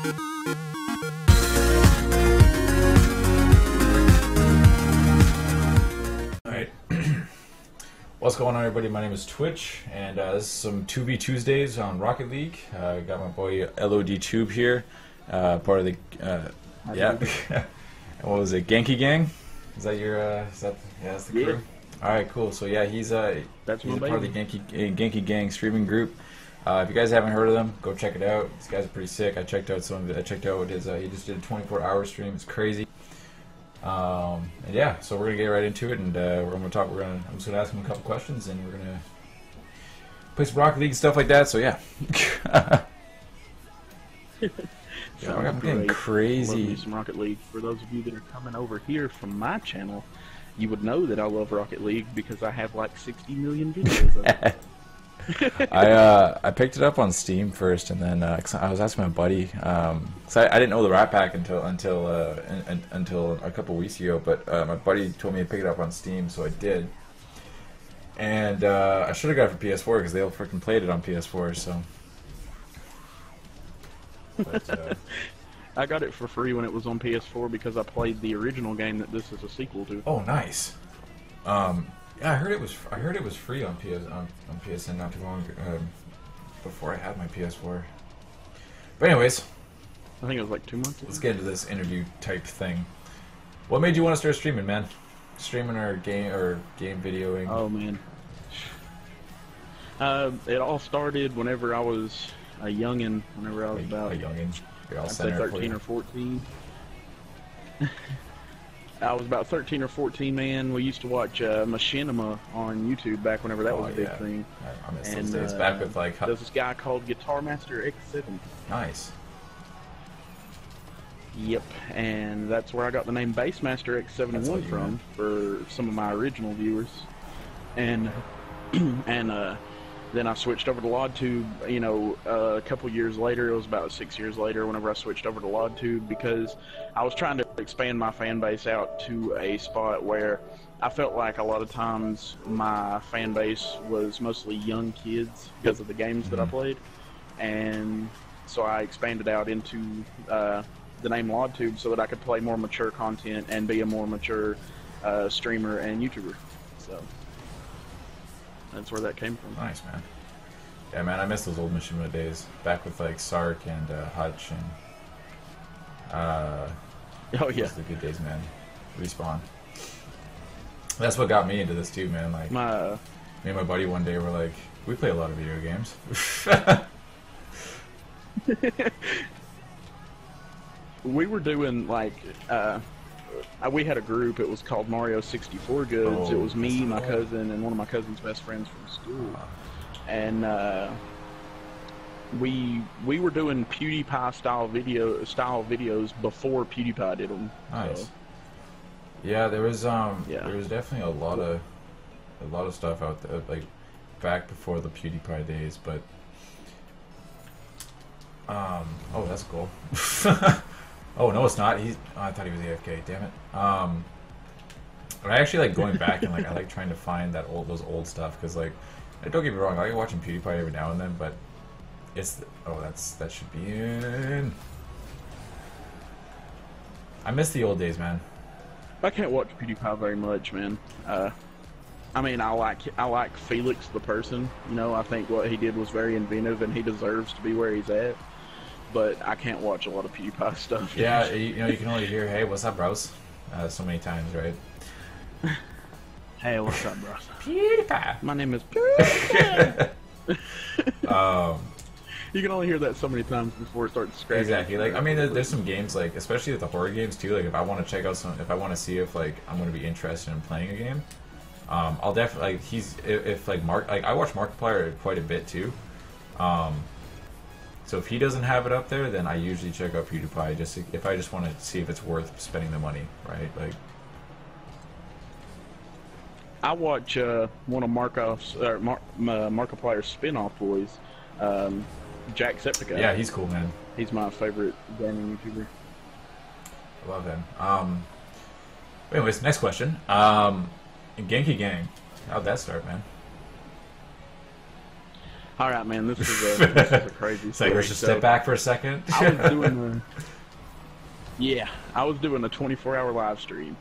Alright. What's going on, everybody? My name is Twitch, and this is some 2v Tuesdays on Rocket League. I got my boy LODTube here, part of the, yeah. What was it, Genki Gang? Is that your, yeah, that's the crew? Yeah. Alright, cool. So yeah, he's part of the Genki Gang streaming group. If you guys haven't heard of them, go check it out. These guys are pretty sick. I checked out some of it. I checked out his, he just did a 24-hour stream. It's crazy. And yeah, so we're gonna get right into it, and I'm just gonna ask him a couple questions, and we're gonna play some Rocket League and stuff like that. So yeah. Yeah, I'm getting crazy. Love me some Rocket League. For those of you that are coming over here from my channel, you would know that I love Rocket League because I have like 60 million videos of it. I picked it up on Steam first, and then cause I was asking my buddy, cause I didn't know the Rat Pack until a couple weeks ago, but my buddy told me to pick it up on Steam, so I did. And I should have got it for PS4 because they all freaking played it on PS4. So. But, I got it for free when it was on PS4 because I played the original game that this is a sequel to. Oh, nice. Yeah, I heard it was free on PSN not too long before I had my PS4. But anyways, I think it was like 2 months ago. Let's get into this interview type thing. What made you want to start streaming, man? Streaming or game videoing? Oh man. It all started whenever I was a youngin. Whenever I was about a youngin. I'd say 13 or 14. I was about 13 or 14, man. We used to watch Machinima on YouTube back whenever that was a big thing. I miss those days. Back with like... There's this guy called Guitar Master X7. Nice. Yep, and that's where I got the name Bassmaster X71 from, for some of my original viewers. And then I switched over to LODTube, you know, a couple years later. It was about 6 years later whenever I switched over to LODTube because I was trying to expand my fan base out to a spot where I felt like a lot of times my fan base was mostly young kids because of the games that I played. And so I expanded out into the name LODTube so that I could play more mature content and be a more mature streamer and YouTuber. So that's where that came from. Nice, man. Yeah, man, I miss those old Machinima days. Back with like Sark and Hutch and oh yeah, those are the good days, man. Respawn. That's what got me into this too, man. Like me and my buddy one day were like, we play a lot of video games. We were doing like we had a group. It was called Mario 64 Goods. It was me, my cousin, and one of my cousin's best friends from school. And we were doing PewDiePie style videos before PewDiePie did them. Nice. So. Yeah, there was definitely a lot of stuff out there like back before the PewDiePie days, but oh, that's cool. Oh no, it's not. I thought he was AFK. Damn it. But I actually like going back and like I like trying to find those old stuff because like don't get me wrong, I like watching PewDiePie every now and then, but it's that should be in. I miss the old days, man. I can't watch PewDiePie very much, man. I mean, I like Felix the person. You know, I think what he did was very inventive, and he deserves to be where he's at. But I can't watch a lot of PewDiePie stuff. Yeah, you know, you can only hear, "Hey, what's up, bros?" So many times, right? Hey, what's up, bros? PewDiePie. My name is PewDiePie. You can only hear that so many times before it starts scratching. Exactly. Like, I mean, there's some games, like, especially with the horror games too. Like, if I want to check out if I want to see if like I'm going to be interested in playing a game, I'll definitely like if like I watch Markiplier quite a bit too. So if he doesn't have it up there, then I usually check out PewDiePie if I just want to see if it's worth spending the money, right? Like, I watch one of Markiplier's spin-off boys, Jacksepticeye. Yeah, he's cool, man. He's my favorite gaming YouTuber. I love him. Anyways, next question. Genki Gang, how'd that start, man? All right, man. This is a crazy. It's like we should step back for a second. I was doing I was doing a 24-hour live stream,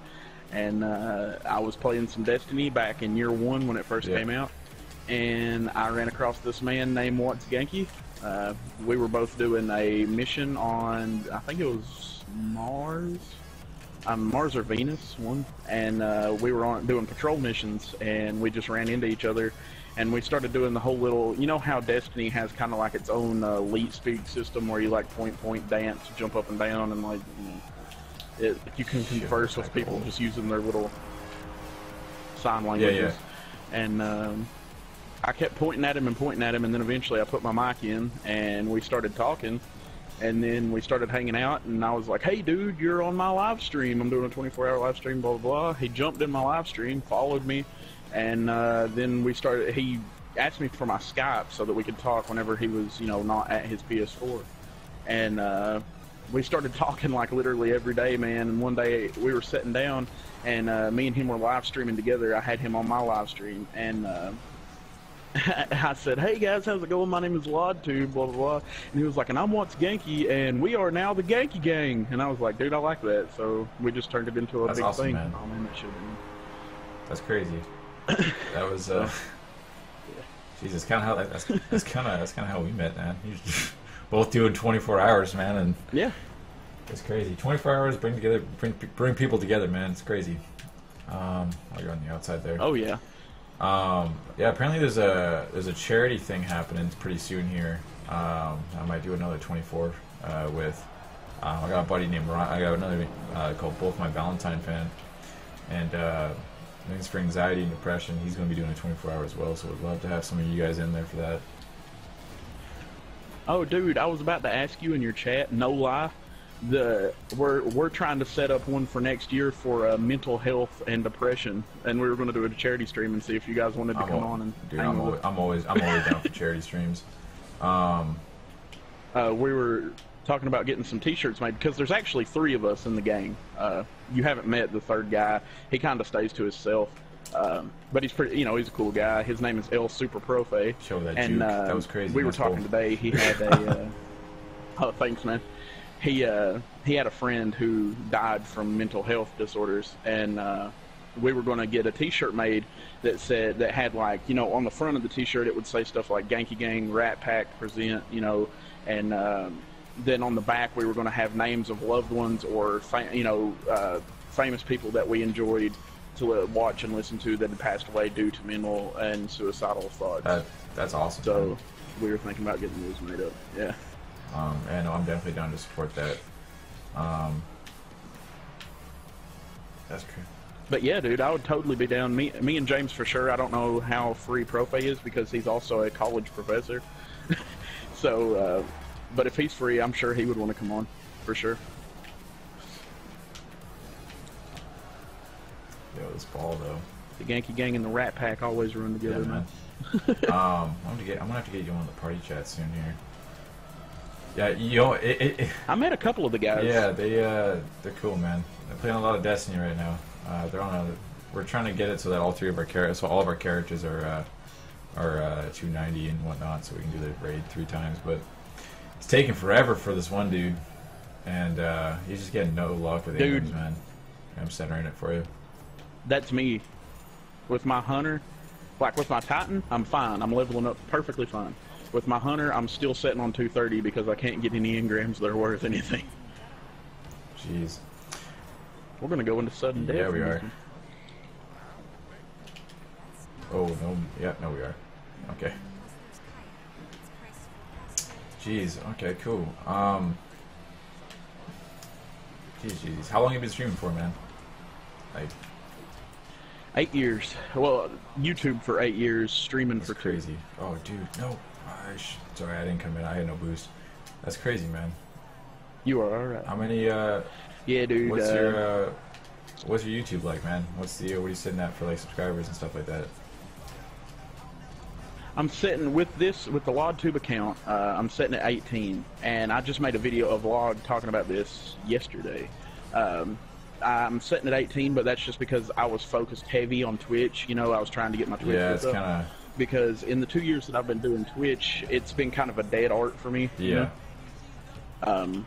and I was playing some Destiny back in year 1 when it first came out, and I ran across this man named What's Genki. We were both doing a mission on, I think it was Mars. Mars or Venus, one, and we were doing patrol missions, and we just ran into each other, and we started doing the whole little, you know how Destiny has kind of like its own elite speed system where you like point, dance, jump up and down, and like you can converse with people just using their little sign languages. And I kept pointing at him, and then eventually I put my mic in, and we started talking. And then we started hanging out, and I was like, hey, dude, you're on my live stream. I'm doing a 24-hour live stream, blah, blah, blah. He jumped in my live stream, followed me, and then we started, he asked me for my Skype so that we could talk whenever he was, you know, not at his PS4. And we started talking, like, literally every day, man. And one day we were sitting down, and me and him were live streaming together. I had him on my live stream, and I said, hey guys, how's it going? My name is LODTube, blah, blah, blah. And he was like, and I'm What's Genki, and we are now the Genki Gang. And I was like, dude, I like that. So we just turned it into a big awesome, thing. Man. Oh, man, that should've been... That's crazy. That was, Jesus, kind of how, that's kind of how we met, man. Both doing 24 hours, man, and yeah, it's crazy. 24 hours bring people together, man. It's crazy. While you're on the outside there. Oh, yeah. Yeah, apparently there's a charity thing happening pretty soon here. I might do another 24 with. I got a buddy named Ron. I got another called Both My Valentine Fan, and I think it's for anxiety and depression. He's going to be doing a 24-hour as well, so we'd love to have some of you guys in there for that. Oh, dude, I was about to ask you in your chat. No lie. We're trying to set up one for next year for mental health and depression, and we were going to do a charity stream and see if you guys wanted to come on and dude, I'm always down for charity streams. We were talking about getting some T-shirts made because there's actually 3 of us in the gang. You haven't met the 3rd guy. He kind of stays to himself, but he's pretty. You know, he's a cool guy. His name is El Super Profe. Show that juke. That was crazy. We were talking today. He had a. Oh, thanks, man. He had a friend who died from mental health disorders, and we were going to get a T-shirt made that had like, you know, on the front of the T-shirt it would say stuff like Genki Gang, Rat Pack, Present, you know, and then on the back we were going to have names of loved ones or famous people that we enjoyed to watch and listen to that had passed away due to mental and suicidal thoughts. That's awesome. So man. We were thinking about getting those made up. Yeah. And I'm definitely down to support that. That's cool. But yeah, dude, I would totally be down. Me and James for sure. I don't know how free Profe is because he's also a college professor. So, but if he's free, I'm sure he would want to come on, for sure. Yo, this ball though. The Genki Gang and the Rat Pack always run together, yeah, man. I'm gonna have to get you on the party chat soon here. Yeah, you know, I met a couple of the guys. Yeah, they're cool, man. They're playing a lot of Destiny right now. We're trying to get it so that all of our characters are 290 and whatnot, so we can do the raid 3 times. But it's taking forever for this one dude, and he's just getting no luck with Ingrams, man. I'm centering it for you. That's me. With my Hunter, like with my Titan, I'm fine. I'm leveling up perfectly fine. With my Hunter, I'm still sitting on 230 because I can't get any engrams that are worth anything. Jeez. We're going to go into sudden death. Yeah, we are. Oh, no. Yeah, no, we are. Okay. Jeez. Okay, cool. Jeez. How long have you been streaming for, man? Like... 8 years. Well, YouTube for 8 years, streaming for 2. Crazy. Oh, dude, no. Sorry, I didn't come in. I had no boost. That's crazy, man. You are alright. How many, Yeah, dude. what's your YouTube like, man? What are you sitting at for, like, subscribers and stuff like that? I'm sitting with the LODTube account, I'm sitting at 18, and I just made a vlog talking about this yesterday. I'm sitting at 18, but that's just because I was focused heavy on Twitch. You know, I was trying to get my Twitch. Yeah, it's kind because in the 2 years that I've been doing Twitch, it's been kind of a dead art for me. Yeah. You know?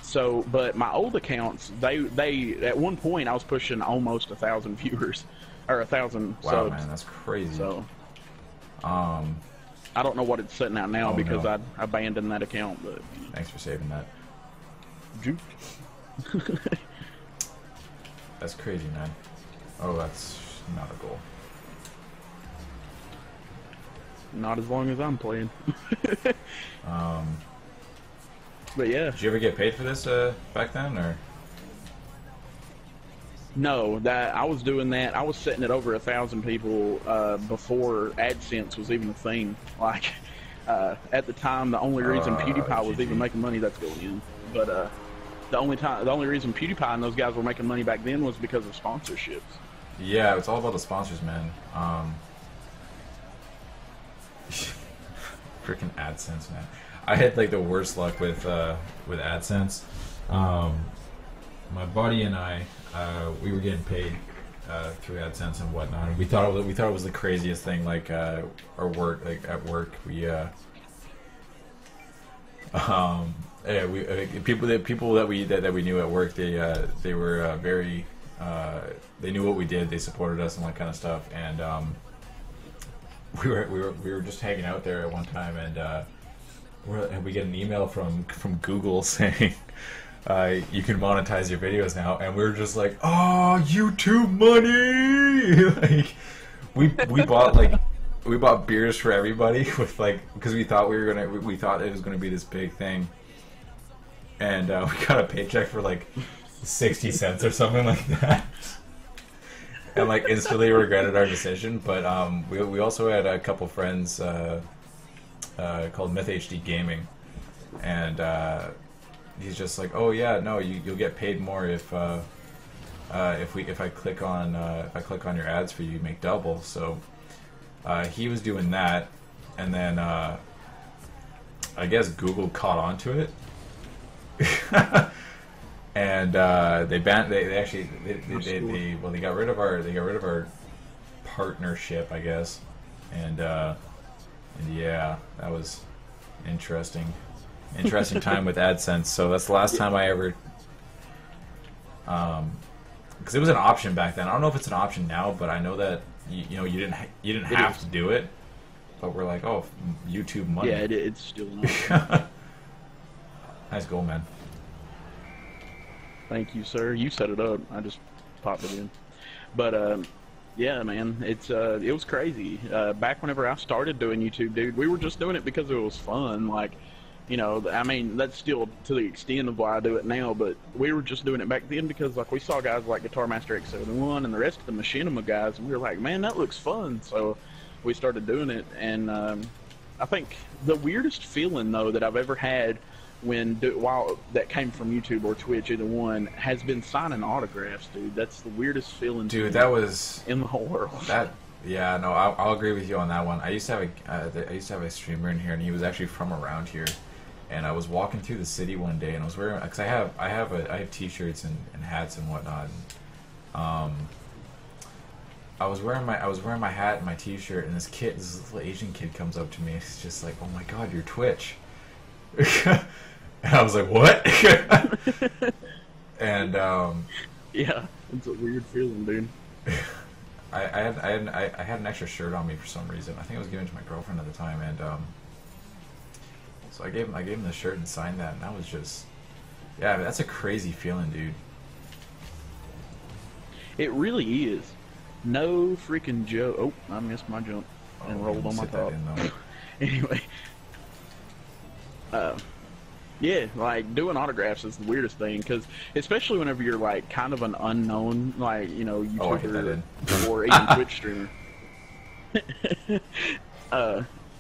So, but my old accounts, they at one point I was pushing almost 1,000 viewers, or 1,000 wow, subs. Man, that's crazy. So, I don't know what it's sitting at now because I abandoned that account. But thanks for saving that. Juke. That's crazy, man. Oh, that's not a goal. Not as long as I'm playing. But yeah. Did you ever get paid for this back then, or? No, that I was doing that. I was setting it over 1,000 people before AdSense was even a thing. Like at the time, the only reason PewDiePie was even making money, that's going in. But the only reason PewDiePie and those guys were making money back then was because of sponsorships. Yeah, it's all about the sponsors, man. Freaking AdSense, man. I had like the worst luck with AdSense. My buddy and I, we were getting paid through AdSense and whatnot. And we thought it was the craziest thing. Like our work, like at work, we people that we knew at work, they were very they knew what we did. They supported us and that kind of stuff. And we were just hanging out there at one time, and we get an email from Google saying you can monetize your videos now, and we were just like, oh, YouTube money! Like we bought beers for everybody with because we thought we thought it was gonna be this big thing, and we got a paycheck for like 60 cents or something like that. And like instantly regretted our decision. But we also had a couple friends called MythHD Gaming, and he's just like, oh yeah, no, you'll get paid more if I click on your ads for you, you make double. So he was doing that, and then I guess Google caught on to it. And they got rid of our partnership, I guess, and yeah, that was interesting time with AdSense. So that's the last time I ever, because it was an option back then. I don't know if it's an option now, but I know that you didn't have to do it, but we're like, oh, YouTube money. Yeah, it's still an option. Nice goal, man. Thank you, sir. You set it up. I just popped it in. But yeah, man, it was crazy. Back whenever I started doing YouTube, dude, we were just doing it because it was fun. Like, I mean, that's still to the extent of why I do it now. But we were just doing it back then because, like, we saw guys like Guitar Master X71 and the rest of the Machinima guys, and we were like, man, that looks fun. So we started doing it, and I think the weirdest feeling though that I've ever had while that came from YouTube or Twitch, either one, has been signing autographs, dude. That's the weirdest feeling, dude. That was in the whole world. Yeah, no, I'll agree with you on that one. I used to have a streamer in here, and he was actually from around here. And I was walking through the city one day, and I was wearing, because I have T-shirts and hats and whatnot. And, I was wearing my hat and my T-shirt, and this little Asian kid comes up to me. He's just like, "Oh my God, you're Twitch." And I was like, what? And yeah, it's a weird feeling, dude. I had an extra shirt on me for some reason. I think I was giving it to my girlfriend at the time, and so I gave him the shirt and signed that, and that was just, yeah, that's a crazy feeling, dude. It really is. No freaking joke. Oh, I missed my jump and rolled on my top. Anyway. Yeah, like, doing autographs is the weirdest thing, because especially whenever you're, like, kind of an unknown, like, YouTuber or even Twitch streamer.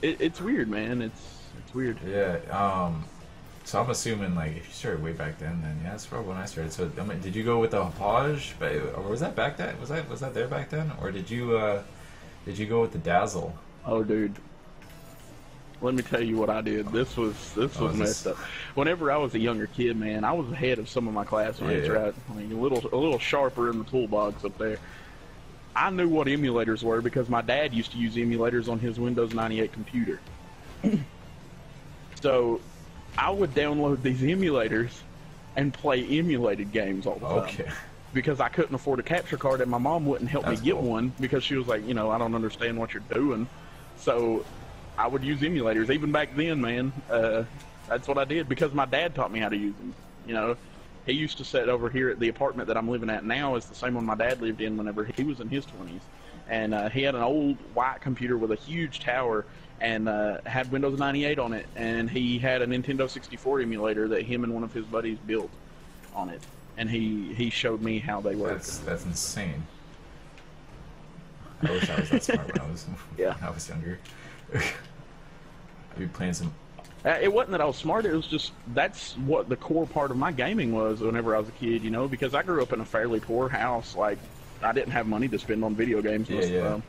It's weird, man. It's weird. Yeah, so I'm assuming, like, if you started way back then yeah, that's probably when I started. So, I mean, did you go with the Hauppauge, or was that back then? Was that there back then? Or did you go with the Dazzle? Oh, dude. Let me tell you what I did. This was messed up. Whenever I was a younger kid, man, I was ahead of some of my classmates, right? I mean, a little sharper in the toolbox up there. I knew what emulators were because my dad used to use emulators on his Windows 98 computer. So I would download these emulators and play emulated games all the time. Okay. Because I couldn't afford a capture card, and my mom wouldn't help me get one because she was like, you know, I don't understand what you're doing. So I would use emulators. Even back then, man, that's what I did because my dad taught me how to use them. You know, he used to sit over here at the apartment that I'm living at now is the same one my dad lived in whenever he was in his 20s. And he had an old white computer with a huge tower and had Windows 98 on it. And he had a Nintendo 64 emulator that him and one of his buddies built on it. And he showed me how they work. That's insane. I wish I was that smart when I was younger. I'd be playing some. It wasn't that I was smart. It was just that's what the core part of my gaming was whenever I was a kid. You know, because I grew up in a fairly poor house. Like I didn't have money to spend on video games most of the time.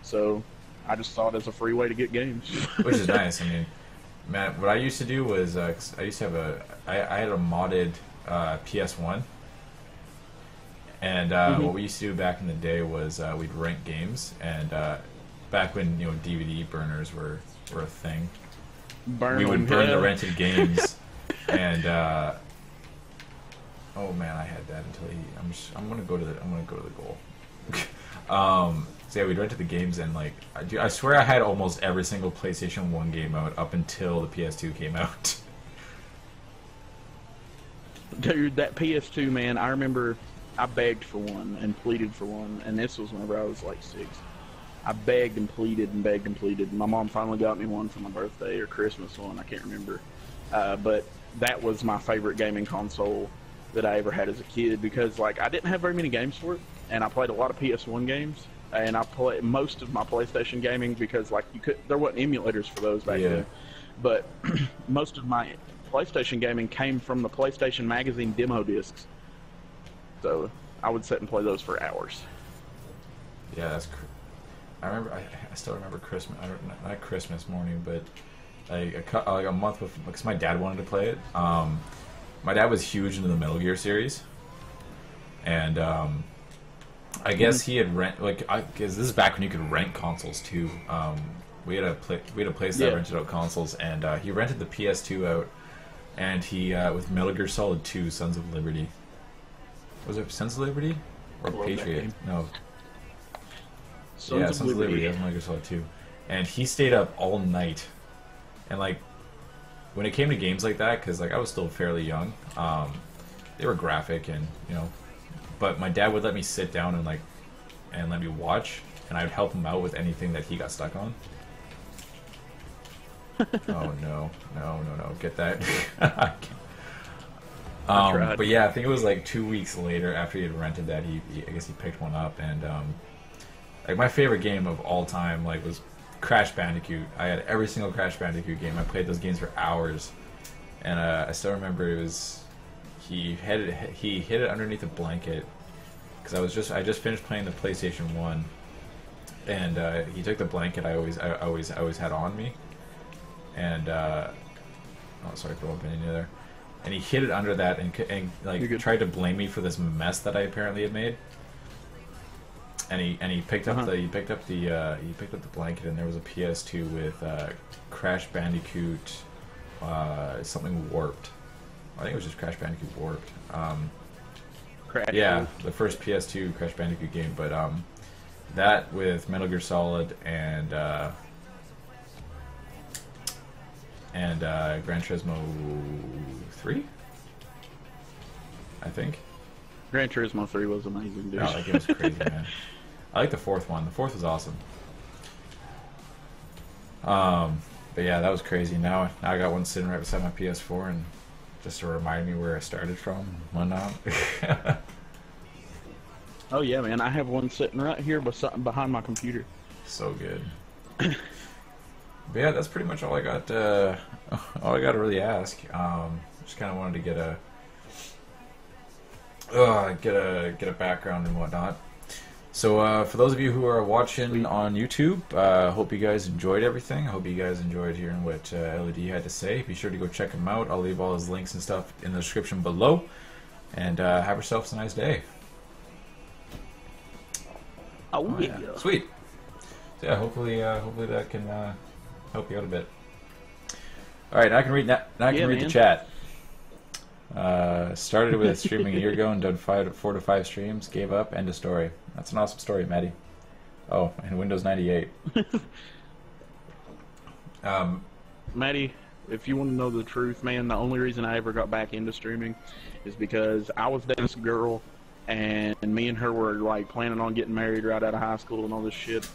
So I just saw it as a free way to get games. Which is nice. I mean, man, what I used to do was I used to have I had a modded PS1, and what we used to do back in the day was we'd rent games, and back when DVD burners were a thing, we would burn the rented games, and oh man, I had that until I'm gonna go to the goal. So yeah, we'd rented the games, and like I swear I had almost every single PlayStation 1 game out up until the PS2 came out. Dude, that PS2, man, I remember I begged for one and pleaded for one, and this was whenever I was like 6. I begged and pleaded and begged and pleaded, and my mom finally got me one for my birthday or Christmas one, I can't remember. But that was my favorite gaming console that I ever had as a kid because, like, I didn't have very many games for it, and I played a lot of PS1 games, and I played most of my PlayStation gaming because, like, there wasn't emulators for those back then. But most of my PlayStation gaming came from the PlayStation Magazine demo discs. So I would sit and play those for hours. Yeah, that's. I remember. I still remember Christmas. Not Christmas morning, but like a month before, because my dad wanted to play it. My dad was huge into the Metal Gear series, and I guess he had because this is back when you could rent consoles too. We had a place that rented out consoles, and he rented the PS2 out. And he, with Metal Gear Solid 2, Sons of Liberty. Was it Sons of Liberty? Or Patriot? No. Sons of Liberty. That was Metal Gear Solid 2. And he stayed up all night. And, like, when it came to games like that, because, like, I was still fairly young, they were graphic and, but my dad would let me sit down and, like, and let me watch, and I'd help him out with anything that he got stuck on. Oh no, get that. But yeah, I think it was like 2 weeks later after he had rented that, I guess he picked one up, and like my favorite game of all time was Crash Bandicoot. I had every single Crash Bandicoot game. I played those games for hours, and I still remember he hid it underneath a blanket because I just finished playing the PlayStation 1, and he took the blanket I always had on me. And oh, sorry for opening you there. And he hid it under that and tried to blame me for this mess that I apparently had made. And he picked up the blanket, and there was a PS2 with Crash Bandicoot, something Warped. I think it was just Crash Bandicoot Warped. Yeah, the first PS2 Crash Bandicoot game, but that with Metal Gear Solid and Gran Turismo 3, I think. Gran Turismo 3 was amazing, dude. Oh, that game was crazy, man. I like the fourth one. The fourth was awesome. But yeah, that was crazy. Now I got one sitting right beside my PS4, and just to remind me where I started from and whatnot. Oh yeah, man. I have one sitting right here behind my computer. So good. But yeah, that's pretty much all I got. All I got to really ask. Just kind of wanted to get a background and whatnot. So for those of you who are watching on YouTube, hope you guys enjoyed everything. I hope you guys enjoyed hearing what LOD had to say. Be sure to go check him out. I'll leave all his links and stuff in the description below. And have yourselves a nice day. Oh yeah. Sweet. So yeah, hopefully that can help you out a bit. All right, now I can read the chat. Started with streaming a year ago and done 4 to 5 streams. Gave up. End of story. That's an awesome story, Maddie. Oh, and Windows 98. Maddie, if you want to know the truth, man, the only reason I ever got back into streaming is because I was dating this girl, and me and her were like planning on getting married right out of high school and all this shit.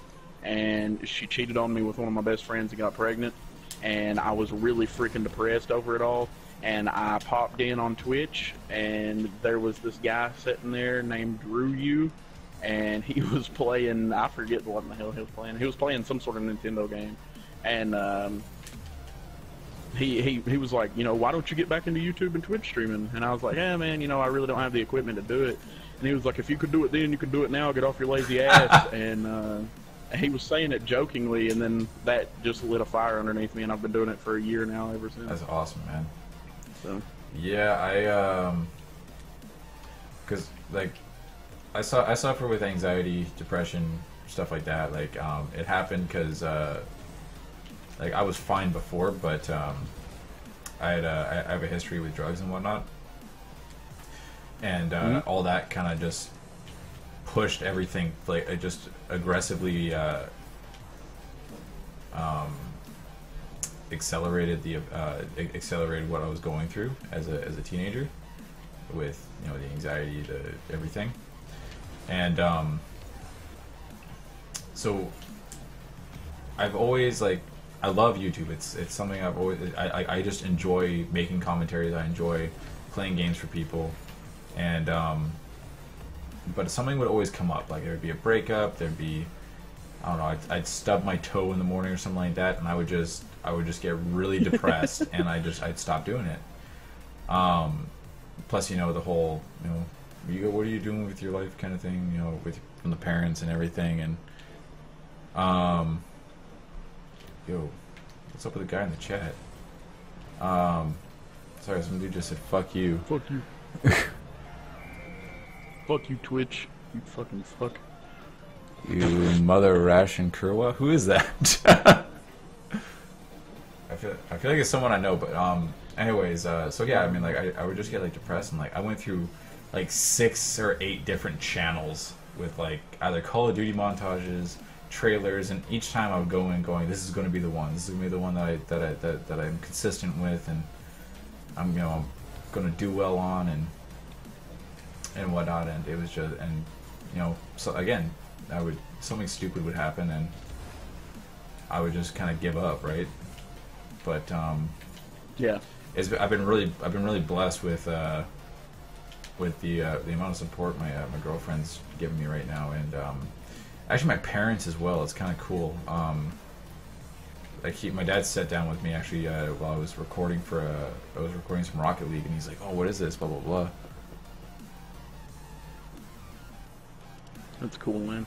And she cheated on me with one of my best friends and got pregnant. And I was really freaking depressed over it all. And I popped in on Twitch, and there was this guy sitting there named Drew, and he was playing, I forget what in the hell he was playing. He was playing some sort of Nintendo game. And he was like, you know, why don't you get back into YouTube and Twitch streaming? And I was like, yeah, man, you know, I really don't have the equipment to do it. And he was like, if you could do it then, you could do it now. Get off your lazy ass. And he was saying it jokingly, and then that just lit a fire underneath me, and I've been doing it for a year now ever since. That's awesome, man. So. Yeah, cause like, I suffer with anxiety, depression, stuff like that. Like, it happened cause, like I was fine before, but, I have a history with drugs and whatnot. And, all that kind of just pushed everything, like, it just aggressively, accelerated what I was going through as a teenager, with, you know, the anxiety, the everything, and so I've always, like, I love YouTube. It's something I've always, I just enjoy making commentaries. I enjoy playing games for people, and but something would always come up. Like, there would be a breakup. There'd be, I don't know, I'd stub my toe in the morning or something like that, and I would just get really depressed, and I'd stop doing it. Plus, you know, the whole, you know, what are you doing with your life kind of thing, you know, from the parents and everything, and yo, what's up with the guy in the chat? Sorry, some dude just said fuck you. Fuck you. Fuck you, Twitch. You fucking fuck. You mother ration Kurwa? Who is that? I feel like it's someone I know, but anyways, so yeah, I mean, like, I would just get, like, depressed, and, like, I went through like 6 or 8 different channels with, like, either Call of Duty montages, trailers, and each time I would go in going, this is going to be the one. This is going to be the one that I'm consistent with, and I'm, you know, going to do well on, and whatnot. And it was just, and, you know, so again, something stupid would happen, and I would just kind of give up, right? But yeah, I've been really blessed with the amount of support my girlfriend's giving me right now, and actually my parents as well. It's kind of cool. Like, my dad sat down with me actually while I was recording some Rocket League, and he's like, "Oh, what is this? Blah blah blah." That's cool, man.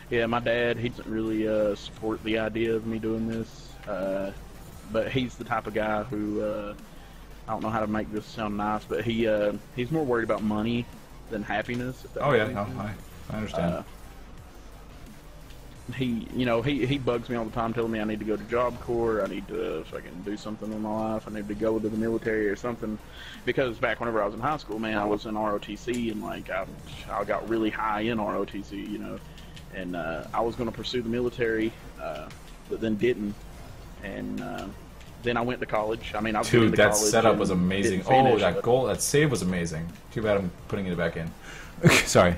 Yeah, my dad, he doesn't really support the idea of me doing this, but he's the type of guy who, I don't know how to make this sound nice, but he's more worried about money than happiness. Oh yeah, no, I understand. He bugs me all the time, telling me I need to go to Job Corps, I need to fucking do something in my life, I need to go to the military or something. Because back whenever I was in high school, man, I was in ROTC, and, like, I got really high in ROTC, you know, and I was going to pursue the military, but then didn't, and then I went to college. I mean, I've been to college. Dude, that setup was amazing. Oh, that save was amazing. Too bad I'm putting it back in. Sorry.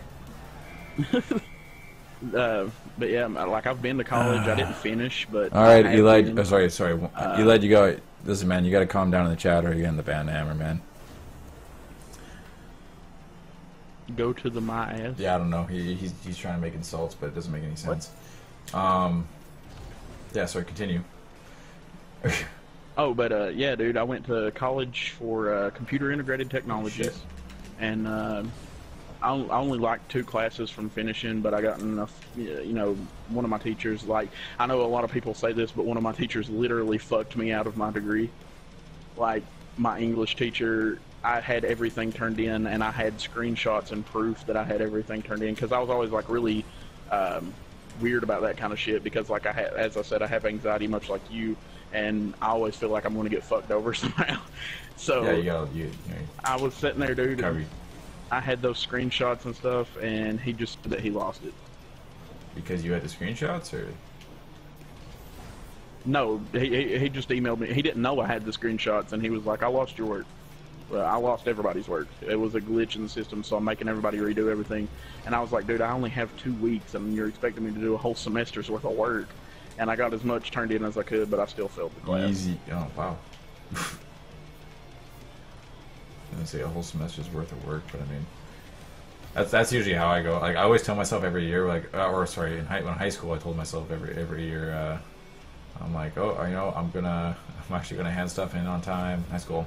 But yeah, like, I've been to college. I didn't finish, but all right, Eli. Sorry. Eli, you got. Listen, man, you got to calm down in the chat, or you're getting the band hammer, man. Go to the my ass. Yeah, I don't know. He's trying to make insults, but it doesn't make any sense. Yeah. Sorry. Continue. Oh, but yeah, dude, I went to college for computer integrated technologies, and I only like 2 classes from finishing, but I got enough, you know, one of my teachers, like, I know a lot of people say this, but one of my teachers literally fucked me out of my degree. Like, my English teacher, I had everything turned in, and I had screenshots and proof that I had everything turned in, because I was always, like, really weird about that kind of shit because, like, as I said, I have anxiety much like you, and I always feel like I'm going to get fucked over somehow. So yeah, I was sitting there, dude. Cover. I had those screenshots and stuff, and he just said that he lost it. Because you had the screenshots, or? No, he just emailed me. He didn't know I had the screenshots, and he was like, I lost your work. Well, I lost everybody's work. It was a glitch in the system, so I'm making everybody redo everything. And I was like, dude, I only have 2 weeks, and you're expecting me to do a whole semester's worth of work. And I got as much turned in as I could, but I still failed the class. Easy. Oh, wow. I was gonna say a whole semester's worth of work, but I mean, that's usually how I go. Like, I always tell myself every year, like, or sorry, in high school, I told myself every year, I'm like, oh, you know, I'm actually gonna hand stuff in on time, high school,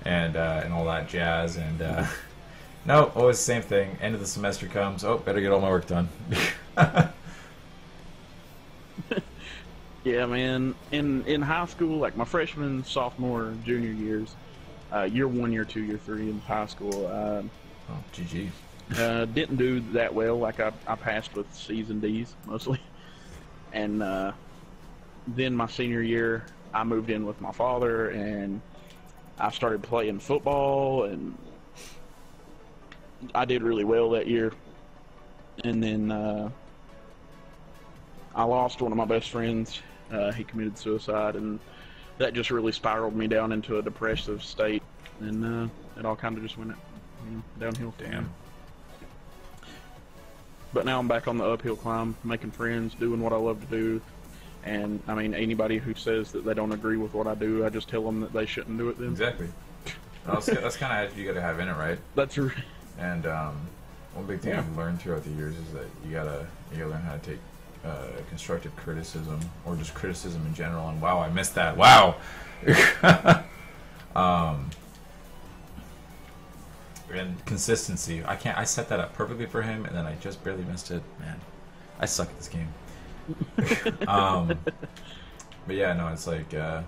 and all that jazz, and no, always the same thing. End of the semester comes, oh, better get all my work done. Yeah, man. In high school, like my freshman, sophomore, junior years, year 1, year 2, year 3 in high school, oh, GG. didn't do that well. Like I passed with C's and D's mostly, and then my senior year, I moved in with my father, and I started playing football, and I did really well that year. And then I lost one of my best friends. He committed suicide, and that just really spiraled me down into a depressive state, and it all kind of just went downhill. Damn. But now I'm back on the uphill climb, making friends, doing what I love to do. And, I mean, anybody who says that they don't agree with what I do, I just tell them that they shouldn't do it then. Exactly. That's kind of you got to have in it, right? That's right. And one big thing I've learned throughout the years is that you gotta learn how to take constructive criticism, or just criticism in general. And wow, I missed that. Wow. And consistency. I set that up perfectly for him, and then I just barely missed it. Man, I suck at this game. But yeah, no, it's like, oh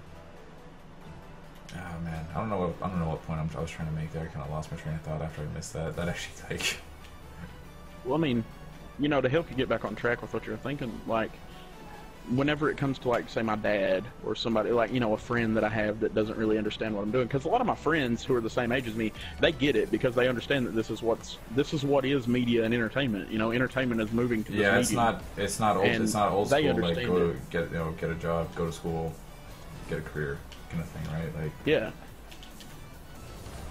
man, I don't know what point I was trying to make there. I kind of lost my train of thought after I missed that. That actually, like, well, I mean, you know, to help you get back on track with what you're thinking, like, whenever it comes to, like, say my dad or somebody, like, you know, a friend that I have that doesn't really understand what I'm doing, because a lot of my friends who are the same age as me, they get it because they understand that this is what is media and entertainment. You know, entertainment is moving to this yeah, media. it's not old school. Like, go to get a job, go to school, get a career, kind of thing, right? Like, yeah.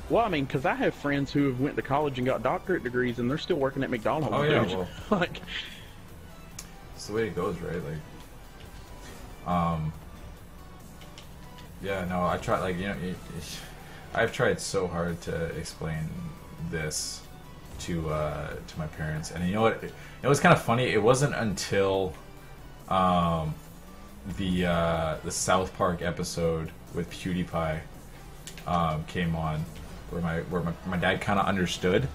Well, I mean, because I have friends who have went to college and got doctorate degrees, and they're still working at McDonald's. Oh yeah, well, like, it's the way it goes, right? Like, yeah, no, I try, like, you know, I've tried so hard to explain this to my parents, and you know what? It was kind of funny. It wasn't until the South Park episode with PewDiePie came on, where my dad kind of understood.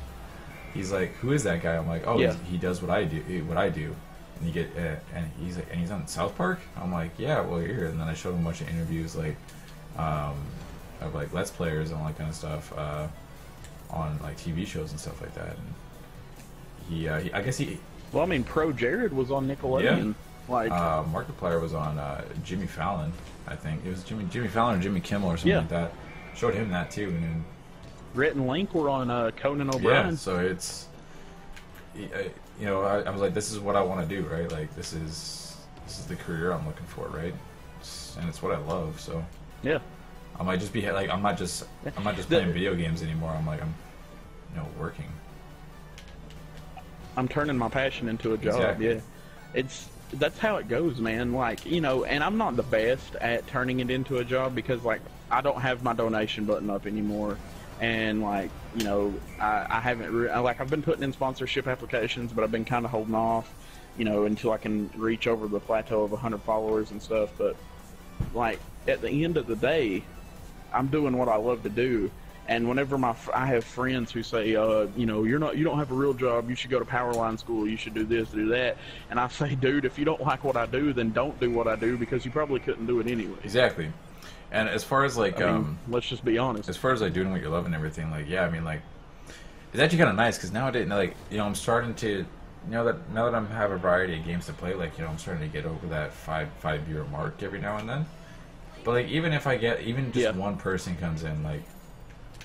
He's like, "Who is that guy?" I'm like, "Oh, yeah. he does what I do. And you get, and he's like, and he's on South Park. I'm like, "Yeah, well, here." And then I showed him a bunch of interviews, like, of like Let's Players and all that kind of stuff, on like TV shows and stuff like that. And I guess he. Well, I mean, Pro Jared was on Nickelodeon. Yeah. Like, Markiplier was on Jimmy Fallon. I think it was Jimmy Fallon or Jimmy Kimmel or something like that. Showed him that too. And then Rhett and Link were on Conan O'Brien. Yeah, so it's, you know, I was like, this is what I want to do, right? Like, this is the career I'm looking for, right? And it's what I love. So yeah, I might just be like, I'm not just playing video games anymore. I'm you know, working. I'm turning my passion into a job. Exactly. Yeah, that's how it goes, man. Like, you know, and I'm not the best at turning it into a job because, like, I don't have my donation button up anymore, and, like, you know, I haven't like, I've been putting in sponsorship applications, but I've been kind of holding off, you know, until I can reach over the plateau of 100 followers and stuff. But, like, at the end of the day, I'm doing what I love to do. And whenever I have friends who say, you know, you don't have a real job, you should go to Powerline School, you should do this, do that. And I say, dude, if you don't like what I do, then don't do what I do, because you probably couldn't do it anyway. Exactly. And as far as, like, I mean, let's just be honest. As far as, like, doing what you love and everything, like, yeah, I mean, like, it's actually kind of nice, because nowadays, like, you know, I'm starting to now that I'm have a variety of games to play, like, you know, I'm starting to get over that five beer mark every now and then. But like, even if I get even just one person comes in, like,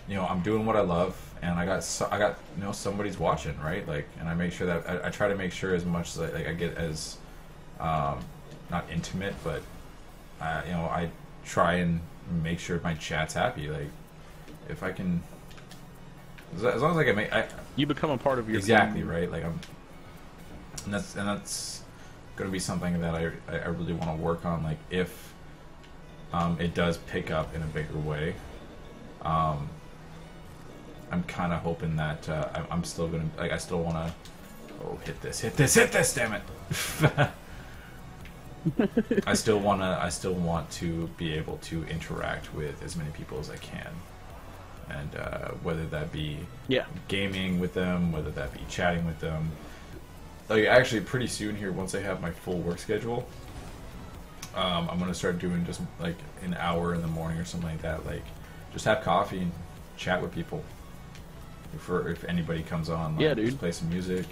you know, I'm doing what I love, and I got you know, somebody's watching, right? Like, and I make sure that I try to make sure as much as I get as not intimate, but you know, I try and make sure my chat's happy. Like, if I can, as long as I can you become a part of your community. Right? Like, and that's going to be something that I really want to work on. Like, if it does pick up in a bigger way, I'm kind of hoping that I'm still gonna, like, I still want to. Oh, hit this! Damn it! I still want to be able to interact with as many people as I can, and whether that be gaming with them, whether that be chatting with them. Like, actually, pretty soon here, once I have my full work schedule, I'm gonna start doing just like an hour in the morning or something like that. Like, just have coffee and chat with people. If anybody comes on, like, just play some music,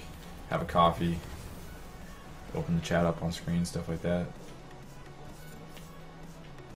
have a coffee, open the chat up on screen, stuff like that.